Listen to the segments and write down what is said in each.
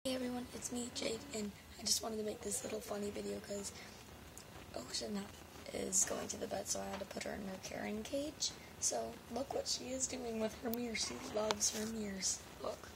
Hey everyone, it's me, Jade, and I just wanted to make this little funny video because Ocean is going to the vet, so I had to put her in her carrying cage. So, look what she is doing with her mirrors. She loves her mirrors. Look.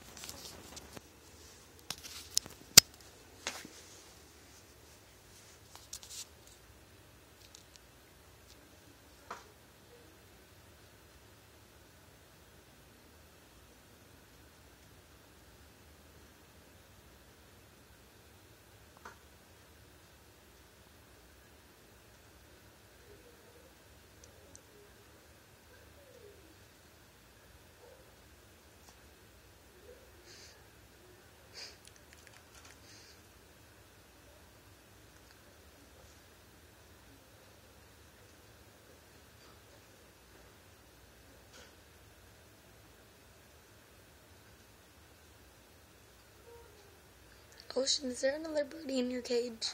Ocean, is there another birdie in your cage?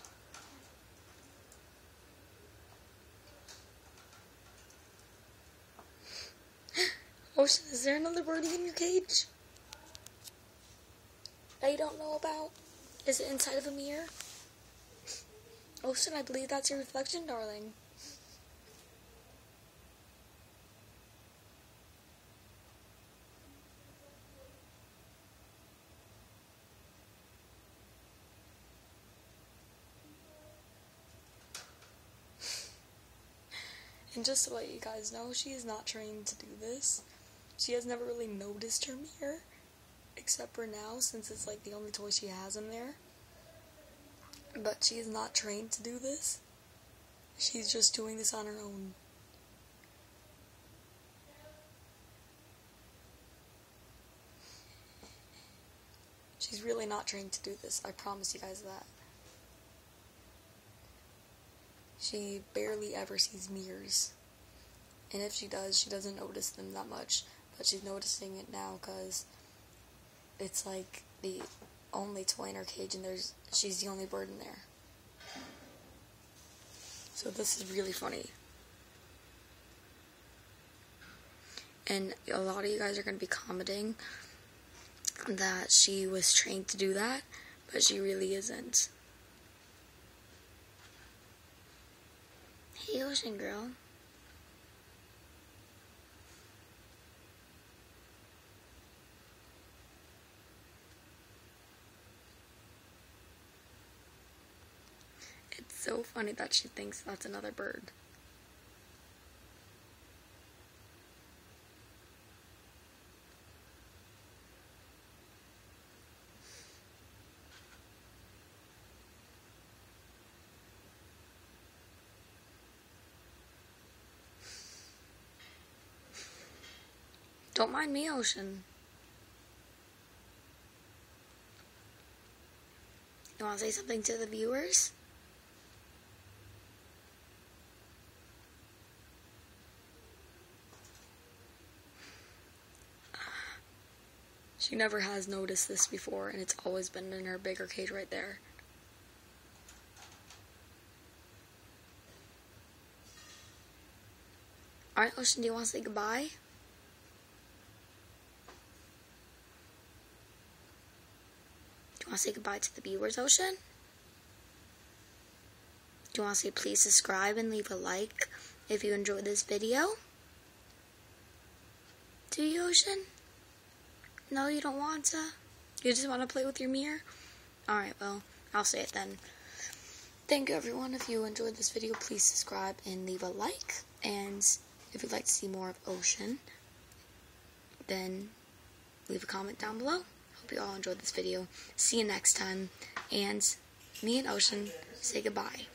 Ocean, is there another birdie in your cage that you don't know about? Is it inside of a mirror? Ocean, I believe that's your reflection, darling. And just to let you guys know, she is not trained to do this. She has never really noticed her mirror, except for now, since it's like the only toy she has in there. But she is not trained to do this. She's just doing this on her own. She's really not trained to do this, I promise you guys that. She barely ever sees mirrors. And if she does, she doesn't notice them that much. But she's noticing it now because it's like the only toy in her cage and she's the only bird in there. So this is really funny. And a lot of you guys are going to be commenting that she was trained to do that, but she really isn't. Hey, Ocean Girl. It's so funny that she thinks that's another bird. Don't mind me, Ocean. You want to say something to the viewers? She never has noticed this before, and it's always been in her bigger cage right there. Alright, Ocean, do you want to say goodbye? Do you want to say goodbye to the viewers, Ocean? Do you want to say please subscribe and leave a like if you enjoyed this video? Do you, Ocean? No, you don't want to? You just want to play with your mirror? Alright, well, I'll say it then. Thank you, everyone. If you enjoyed this video, please subscribe and leave a like. And if you'd like to see more of Ocean, then leave a comment down below. Hope you all enjoyed this video. See you next time. And me and Ocean say goodbye.